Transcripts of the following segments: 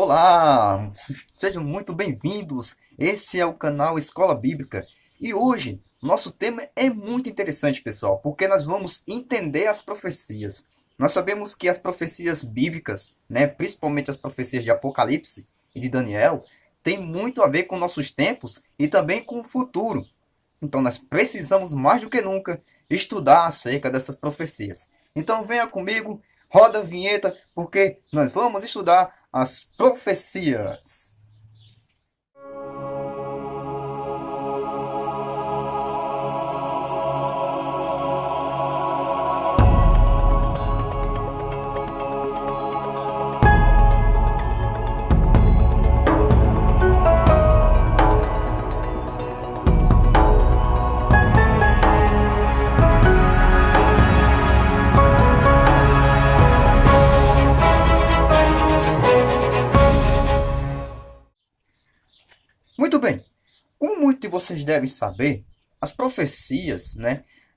Olá, sejam muito bem-vindos. Esse é o canal Escola Bíblica e hoje nosso tema é muito interessante, pessoal, porque nós vamos entender as profecias. Nós sabemos que as profecias bíblicas, principalmente as profecias de Apocalipse e de Daniel, têm muito a ver com nossos tempos e também com o futuro. Então nós precisamos mais do que nunca estudar acerca dessas profecias. Então venha comigo, roda a vinheta, porque nós vamos estudar as profecias. Muito bem, como muitos de vocês devem saber, as profecias,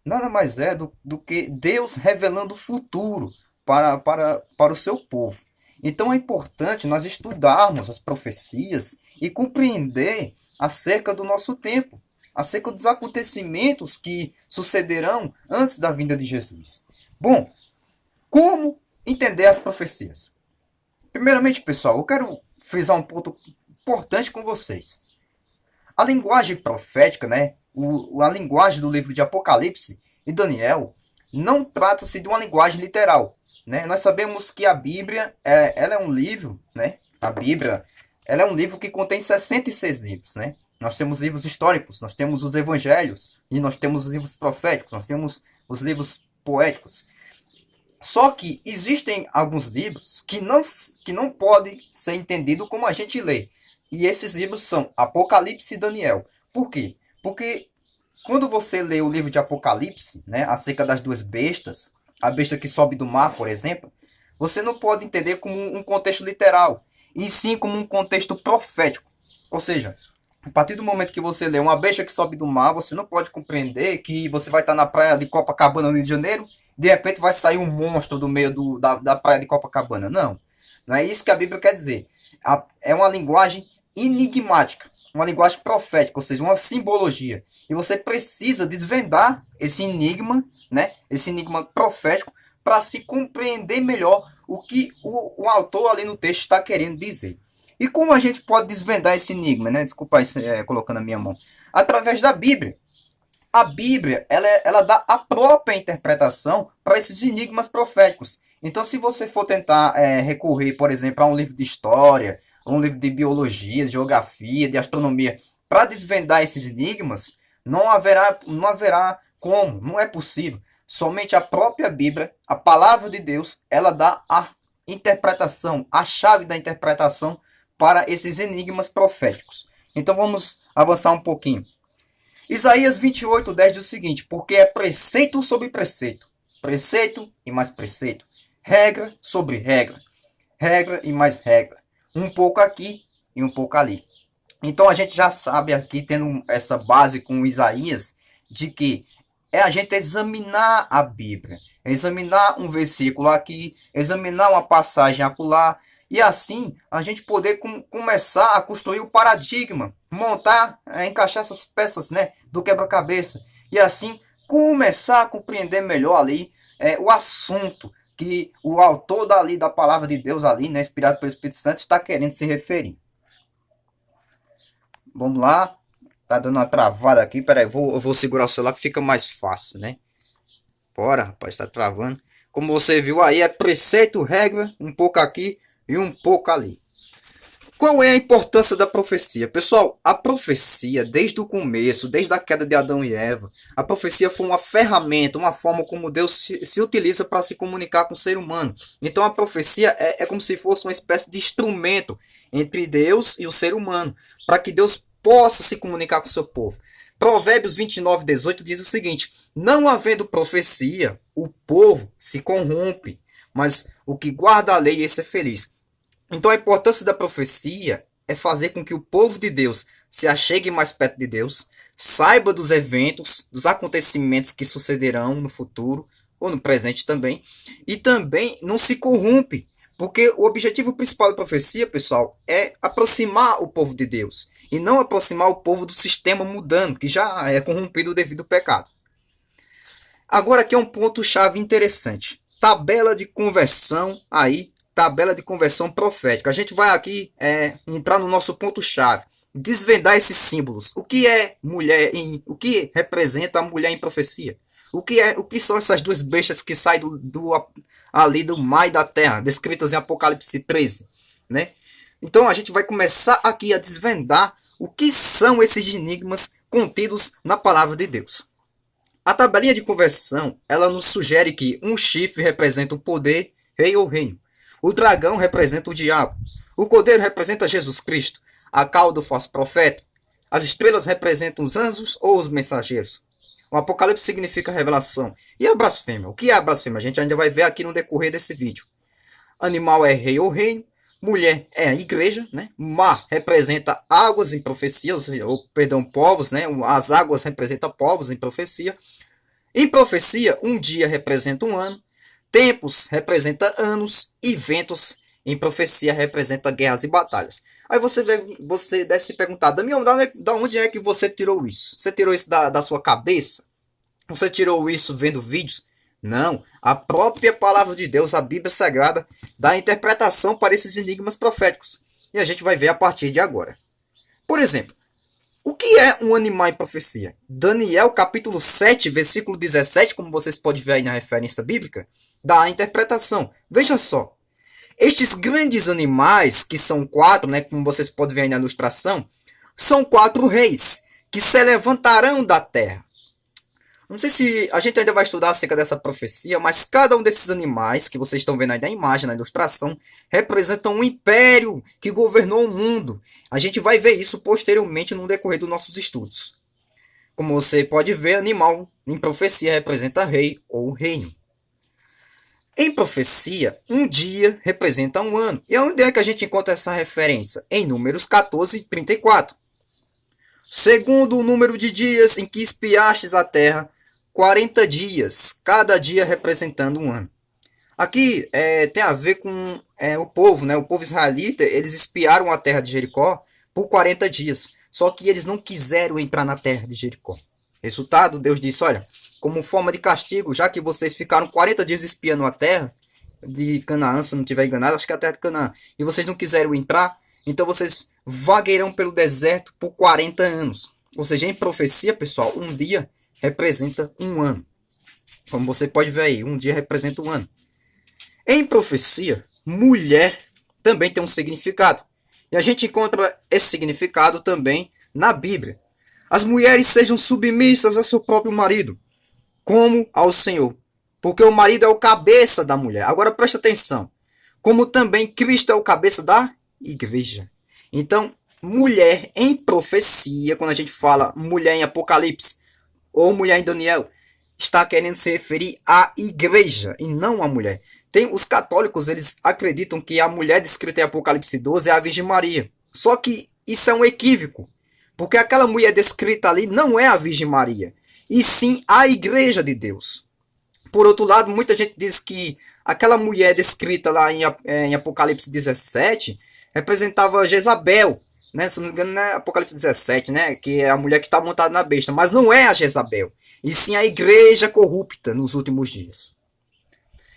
nada mais é do que Deus revelando o futuro para o seu povo. Então é importante nós estudarmos as profecias e compreender acerca do nosso tempo, acerca dos acontecimentos que sucederão antes da vinda de Jesus. Bom, como entender as profecias? Primeiramente, pessoal, eu quero frisar um ponto importante com vocês. A linguagem profética, a linguagem do livro de Apocalipse e Daniel, não trata-se de uma linguagem literal. Nós sabemos que a Bíblia ela é um livro, a Bíblia ela é um livro que contém 66 livros. Nós temos livros históricos, nós temos os evangelhos, e nós temos os livros proféticos, nós temos os livros poéticos. Só que existem alguns livros que não podem ser entendidos como a gente lê. E esses livros são Apocalipse e Daniel. Por quê? Porque quando você lê o livro de Apocalipse, acerca das duas bestas, a besta que sobe do mar, por exemplo, você não pode entender como um contexto literal, e sim como um contexto profético. Ou seja, a partir do momento que você lê uma besta que sobe do mar, você não pode compreender que você vai estar na praia de Copacabana, no Rio de Janeiro, de repente vai sair um monstro do meio da praia de Copacabana. Não, não é isso que a Bíblia quer dizer. É uma linguagem enigmática, uma linguagem profética, ou seja, uma simbologia. E você precisa desvendar esse enigma, esse enigma profético, para se compreender melhor o que o autor ali no texto está querendo dizer. E como a gente pode desvendar esse enigma, Desculpa aí, colocando a minha mão. Através da Bíblia. A Bíblia, ela dá a própria interpretação para esses enigmas proféticos. Então, se você for tentar recorrer, por exemplo, a um livro de história, um livro de biologia, de geografia, de astronomia, para desvendar esses enigmas, não haverá como, não é possível. Somente a própria Bíblia, a palavra de Deus, ela dá a interpretação, a chave da interpretação para esses enigmas proféticos. Então vamos avançar um pouquinho. Isaías 28:10 diz o seguinte: porque é preceito sobre preceito, preceito e mais preceito, regra sobre regra, regra e mais regra, um pouco aqui e um pouco ali. Então a gente já sabe aqui, tendo essa base com Isaías, de que é a gente examinar a Bíblia, examinar um versículo aqui, examinar uma passagem acolá, e assim a gente poder começar a construir o paradigma, montar, encaixar essas peças do quebra-cabeça, e assim começar a compreender melhor ali o assunto que o autor da palavra de Deus ali, inspirado pelo Espírito Santo, está querendo se referir. Vamos lá. Tá dando uma travada aqui. Pera aí, eu vou segurar o celular que fica mais fácil, Bora, rapaz, tá travando. Como você viu aí, é preceito, regra, um pouco aqui e um pouco ali. Qual é a importância da profecia? Pessoal, a profecia, desde o começo, desde a queda de Adão e Eva, a profecia foi uma ferramenta, uma forma como Deus se utiliza para se comunicar com o ser humano. Então a profecia é como se fosse uma espécie de instrumento entre Deus e o ser humano, para que Deus possa se comunicar com o seu povo. Provérbios 29:18 diz o seguinte: não havendo profecia, o povo se corrompe, mas o que guarda a lei, esse é feliz. Então a importância da profecia é fazer com que o povo de Deus se achegue mais perto de Deus, saiba dos eventos, dos acontecimentos que sucederão no futuro, ou no presente também, e também não se corrompe, Porque o objetivo principal da profecia, pessoal, é aproximar o povo de Deus. E não aproximar o povo do sistema mundano, que já é corrompido devido ao pecado. Agora aqui é um ponto-chave interessante. Tabela de conversão aí, tabela de conversão profética. A gente vai aqui entrar no nosso ponto-chave. Desvendar esses símbolos. O que é mulher o que representa a mulher em profecia? O que são essas duas bestas que saem ali do mar e da terra, descritas em Apocalipse 13, né? Então a gente vai começar aqui a desvendar o que são esses enigmas contidos na palavra de Deus. A tabelinha de conversão, ela nos sugere que um chifre representa o poder, rei ou reino. O dragão representa o diabo. O cordeiro representa Jesus Cristo. A cauda o falso profeta. As estrelas representam os anjos ou os mensageiros. O Apocalipse significa revelação. E a blasfêmia? O que é a blasfêmia? A gente ainda vai ver aqui no decorrer desse vídeo. Animal é rei ou reino. Mulher é a igreja, né? Mar representa águas em profecia, povos, né? As águas representam povos em profecia. Em profecia, um dia representa um ano, tempos representa anos e ventos em profecia representa guerras e batalhas. Aí você deve se perguntar, Damião, da onde é que você tirou isso? Você tirou isso da sua cabeça? Você tirou isso vendo vídeos? Não, a própria palavra de Deus, a Bíblia Sagrada, dá interpretação para esses enigmas proféticos. E a gente vai ver a partir de agora. Por exemplo, o que é um animal em profecia? Daniel capítulo 7, versículo 17, como vocês podem ver aí na referência bíblica, dá a interpretação. Veja só, estes grandes animais, que são 4, né, como vocês podem ver aí na ilustração, são 4 reis, que se levantarão da terra. Não sei se a gente ainda vai estudar acerca dessa profecia, mas cada um desses animais que vocês estão vendo aí na imagem, na ilustração, representam um império que governou o mundo. A gente vai ver isso posteriormente no decorrer dos nossos estudos. Como você pode ver, animal em profecia representa rei ou reino. Em profecia, um dia representa um ano. E onde é que a gente encontra essa referência? Em Números 14, 34. Segundo o número de dias em que espiastes a terra, 40 dias, cada dia representando um ano. Aqui tem a ver com o povo, né? O povo israelita, eles espiaram a terra de Jericó por 40 dias. Só que eles não quiseram entrar na terra de Jericó. Resultado, Deus disse, olha, como forma de castigo, já que vocês ficaram 40 dias espiando a terra de Canaã, se não estiver enganado, acho que é a terra de Canaã, e vocês não quiseram entrar, então vocês vagueirão pelo deserto por 40 anos. Ou seja, em profecia, pessoal, um dia representa um ano. Como você pode ver aí, um dia representa um ano. Em profecia, mulher também tem um significado. E a gente encontra esse significado também na Bíblia. As mulheres sejam submissas a seu próprio marido, como ao Senhor. Porque o marido é o cabeça da mulher. Agora presta atenção. Como também Cristo é o cabeça da igreja. Então, mulher em profecia, quando a gente fala mulher em Apocalipse, ou mulher em Daniel, está querendo se referir à igreja e não à mulher. Os católicos, eles acreditam que a mulher descrita em Apocalipse 12 é a Virgem Maria. Só que isso é um equívoco, porque aquela mulher descrita ali não é a Virgem Maria, e sim a igreja de Deus. Por outro lado, muita gente diz que aquela mulher descrita lá em Apocalipse 17 representava Jezabel, né? Se não me engano, não é Apocalipse 17, né? Que é a mulher que está montada na besta. Mas não é a Jezabel, e sim a igreja corrupta nos últimos dias.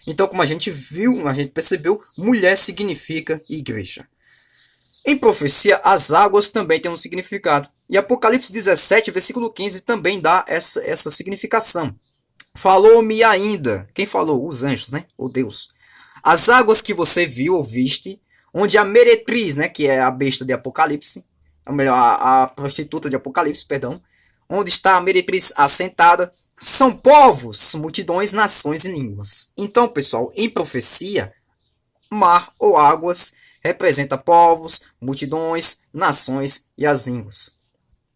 Então, como a gente viu, a gente percebeu, mulher significa igreja. Em profecia, as águas também têm um significado. E Apocalipse 17, versículo 15, também dá essa significação. Falou-me ainda. Quem falou? Os anjos, né? Ou Deus. As águas que você viu ou viste, onde a meretriz, né, que é a besta de Apocalipse, ou melhor, a prostituta de Apocalipse, perdão, onde está a meretriz assentada, são povos, multidões, nações e línguas. Então, pessoal, em profecia, mar ou águas representa povos, multidões, nações e as línguas.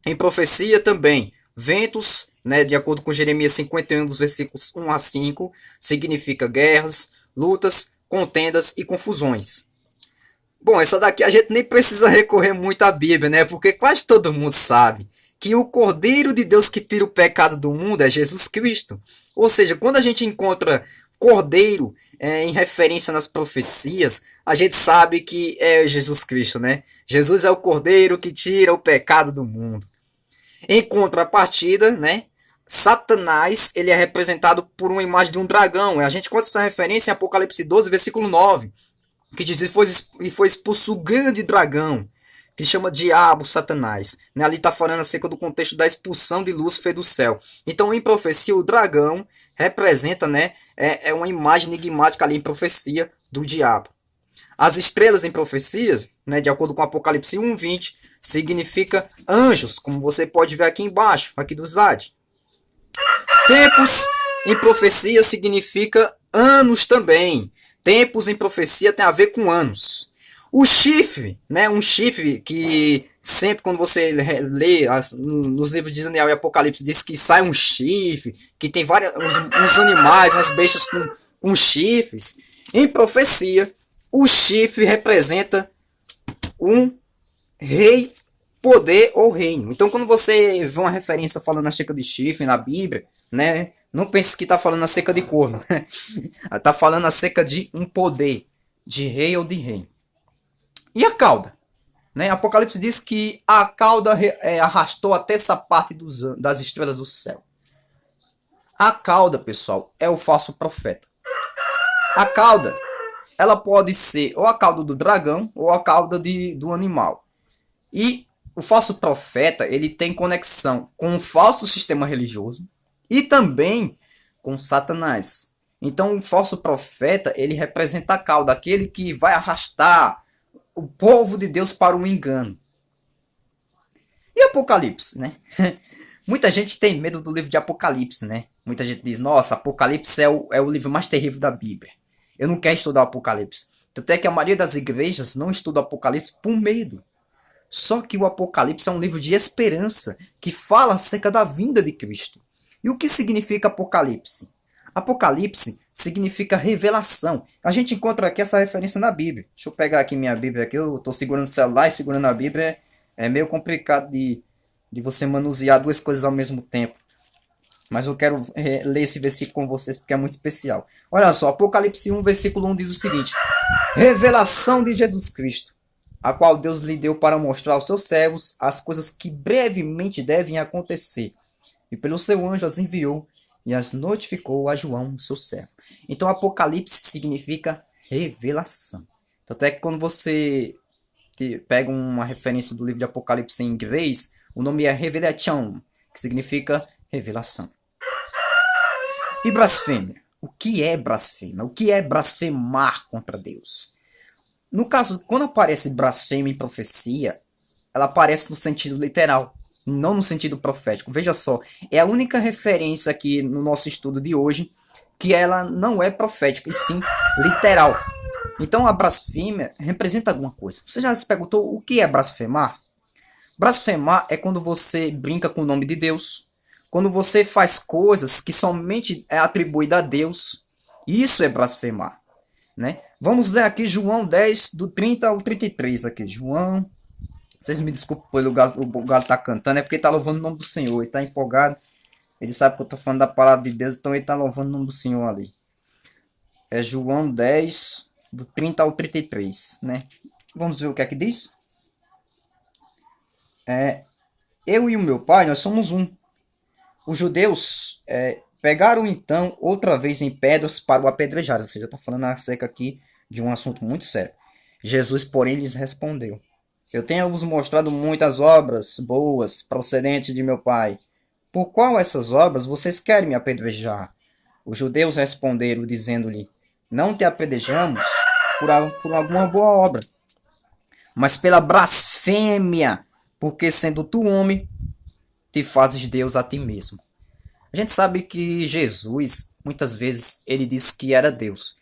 Em profecia também, ventos, né, de acordo com Jeremias 51, dos versículos 1 a 5, significa guerras, lutas, contendas e confusões. Bom, essa daqui a gente nem precisa recorrer muito à Bíblia, né? Porque quase todo mundo sabe que o Cordeiro de Deus que tira o pecado do mundo é Jesus Cristo. Ou seja, quando a gente encontra Cordeiro em referência nas profecias, a gente sabe que é Jesus Cristo, né? Jesus é o Cordeiro que tira o pecado do mundo. Em contrapartida, né? Satanás, ele é representado por uma imagem de um dragão. A gente conta essa referência em Apocalipse 12, versículo 9, que diz: e foi expulso o grande dragão, que chama Diabo, Satanás. Né? Ali está falando acerca do contexto da expulsão de Lúcifer do céu. Então, em profecia, o dragão representa, né, é uma imagem enigmática ali em profecia do diabo. As estrelas em profecias, né, de acordo com Apocalipse 1:20, significa anjos, como você pode ver aqui embaixo, aqui do slide. Tempos em profecia significa anos também. Tempos em profecia tem a ver com anos. O chifre, né, um chifre que sempre quando você lê nos livros de Daniel e Apocalipse diz que sai um chifre, que tem vários uns animais, umas bestas com chifres. Em profecia, o chifre representa um rei, poder ou reino. Então, quando você vê uma referência falando acerca de chifre na Bíblia, né, não pense que está falando acerca de corno. Está falando acerca de um poder, de rei ou de reino. E a cauda? Né? Apocalipse diz que a cauda arrastou até essa parte das estrelas do céu. A cauda, pessoal, é o falso profeta. A cauda, ela pode ser ou a cauda do dragão ou a cauda do animal. E o falso profeta, ele tem conexão com o falso sistema religioso e também com Satanás. Então, o falso profeta, ele representa a cauda, aquele que vai arrastar o povo de Deus para o engano. E Apocalipse, né? Muita gente tem medo do livro de Apocalipse, né? Muita gente diz, nossa, Apocalipse é o livro mais terrível da Bíblia. Eu não quero estudar Apocalipse. Tanto é que a maioria das igrejas não estuda Apocalipse por medo. Só que o Apocalipse é um livro de esperança que fala acerca da vinda de Cristo. E o que significa Apocalipse? Apocalipse significa revelação. A gente encontra aqui essa referência na Bíblia. Deixa eu pegar aqui minha Bíblia. Aqui. Eu estou segurando o celular e segurando a Bíblia. É meio complicado de você manusear duas coisas ao mesmo tempo. Mas eu quero ler esse versículo com vocês porque é muito especial. Olha só, Apocalipse 1, versículo 1 diz o seguinte: revelação de Jesus Cristo, a qual Deus lhe deu para mostrar aos seus servos as coisas que brevemente devem acontecer. E pelo seu anjo as enviou e as notificou a João, seu servo. Então, Apocalipse significa revelação. Tanto é que quando você pega uma referência do livro de Apocalipse em inglês, o nome é Revelation, que significa revelação. E blasfêmia? O que é blasfêmia? O que é blasfemar contra Deus? No caso, quando aparece blasfêmia em profecia, ela aparece no sentido literal, não no sentido profético. Veja só, é a única referência aqui no nosso estudo de hoje que ela não é profética, e sim literal. Então a blasfêmia representa alguma coisa. Você já se perguntou o que é blasfemar? Blasfemar é quando você brinca com o nome de Deus, quando você faz coisas que somente é atribuída a Deus. Isso é blasfemar. Né? Vamos ler aqui João 10, do 30 ao 33. Aqui. João, vocês me desculpem pelo o galo tá cantando, é porque ele tá louvando o nome do Senhor, ele tá empolgado, ele sabe que eu tô falando da palavra de Deus, então ele tá louvando o nome do Senhor ali. É João 10, do 30 ao 33, né? Vamos ver o que é que diz? Eu e o meu pai, nós somos um. Os judeus pegaram então outra vez em pedras para o apedrejar. Ou seja, está falando acerca aqui de um assunto muito sério. Jesus, porém, lhes respondeu: eu tenho vos mostrado muitas obras boas procedentes de meu pai. Por qual essas obras vocês querem me apedrejar? Os judeus responderam, dizendo-lhe: não te apedrejamos por alguma boa obra, mas pela blasfêmia, porque sendo tu homem, te fazes Deus a ti mesmo. A gente sabe que Jesus, muitas vezes, ele disse que era Deus.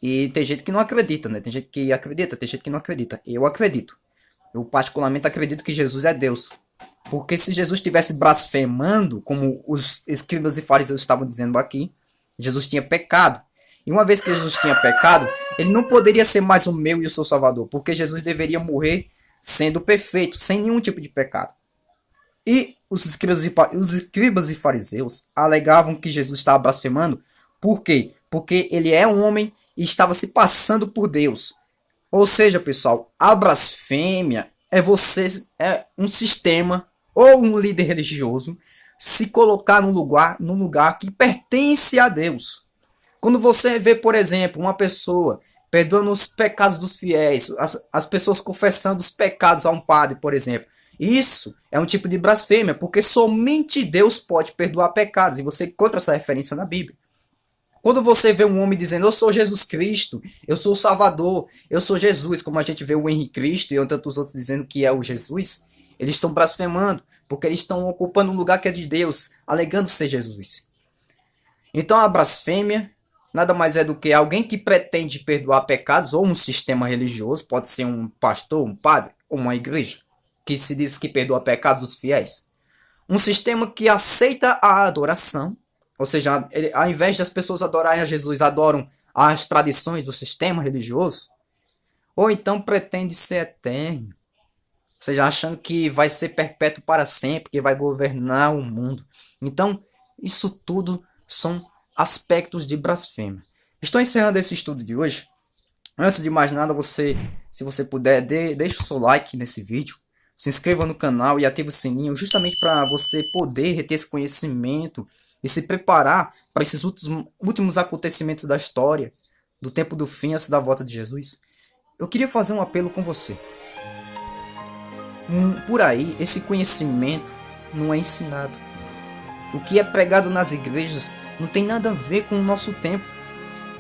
E tem gente que não acredita, né? Tem gente que acredita, tem gente que não acredita. Eu acredito. Eu particularmente acredito que Jesus é Deus. Porque se Jesus estivesse blasfemando, como os escribas e fariseus estavam dizendo aqui, Jesus tinha pecado. E uma vez que Jesus tinha pecado, ele não poderia ser mais o meu e o seu Salvador. Porque Jesus deveria morrer sendo perfeito, sem nenhum tipo de pecado. E os escribas e fariseus alegavam que Jesus estava blasfemando. Por quê? Porque ele é um homem e estava se passando por Deus. Ou seja, pessoal, a blasfêmia é um sistema ou um líder religioso se colocar num lugar que pertence a Deus. Quando você vê, por exemplo, uma pessoa perdoando os pecados dos fiéis, as pessoas confessando os pecados a um padre, por exemplo, isso é um tipo de blasfêmia, porque somente Deus pode perdoar pecados, e você encontra essa referência na Bíblia. Quando você vê um homem dizendo, eu sou Jesus Cristo, eu sou o Salvador, eu sou Jesus, como a gente vê o Henrique Cristo e tantos outros dizendo que é o Jesus, eles estão blasfemando, porque eles estão ocupando um lugar que é de Deus, alegando ser Jesus. Então a blasfêmia nada mais é do que alguém que pretende perdoar pecados, ou um sistema religioso, pode ser um pastor, um padre, ou uma igreja, que se diz que perdoa pecados dos fiéis. Um sistema que aceita a adoração, ou seja, ao invés das pessoas adorarem a Jesus, adoram as tradições do sistema religioso, ou então pretende ser eterno, ou seja, achando que vai ser perpétuo para sempre, que vai governar o mundo. Então, isso tudo são aspectos de blasfêmia. Estou encerrando esse estudo de hoje. Antes de mais nada, se você puder, deixe o seu like nesse vídeo, se inscreva no canal e ative o sininho, justamente para você poder reter esse conhecimento e se preparar para esses últimos acontecimentos da história, do tempo do fim, antes da volta de Jesus. Eu queria fazer um apelo com você. Por aí, esse conhecimento não é ensinado. O que é pregado nas igrejas não tem nada a ver com o nosso tempo.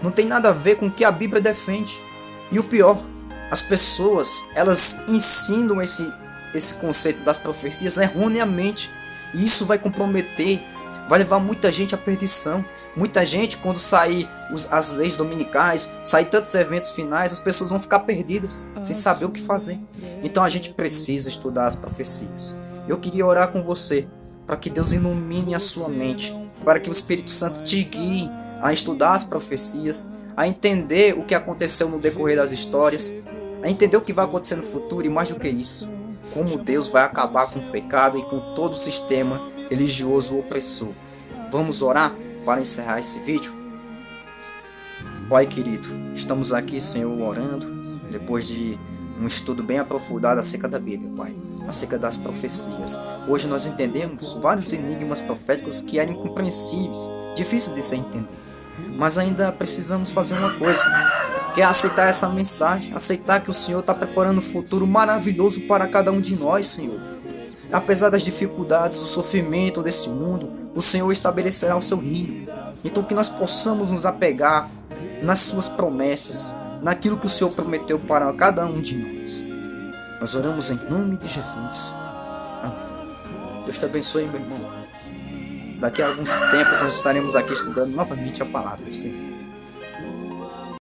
Não tem nada a ver com o que a Bíblia defende. E o pior, as pessoas, elas ensinam esse conceito das profecias erroneamente. E isso vai comprometer, vai levar muita gente à perdição. Muita gente, quando sair as leis dominicais, sair tantos eventos finais, as pessoas vão ficar perdidas, sem saber o que fazer. Então a gente precisa estudar as profecias. Eu queria orar com você, para que Deus ilumine a sua mente, para que o Espírito Santo te guie a estudar as profecias, a entender o que aconteceu no decorrer das histórias, a entender o que vai acontecer no futuro e mais do que isso, como Deus vai acabar com o pecado e com todo o sistema religioso opressor. Vamos orar para encerrar esse vídeo? Pai querido, estamos aqui, Senhor, orando, depois de um estudo bem aprofundado acerca da Bíblia, Pai, acerca das profecias. Hoje nós entendemos vários enigmas proféticos que eram incompreensíveis, difíceis de se entender. Mas ainda precisamos fazer uma coisa, que é aceitar essa mensagem, aceitar que o Senhor está preparando um futuro maravilhoso para cada um de nós, Senhor. Apesar das dificuldades, do sofrimento desse mundo, o Senhor estabelecerá o seu reino. Então que nós possamos nos apegar nas suas promessas, naquilo que o Senhor prometeu para cada um de nós. Nós oramos em nome de Jesus. Amém. Deus te abençoe, meu irmão. Daqui a alguns tempos nós estaremos aqui estudando novamente a palavra do Senhor.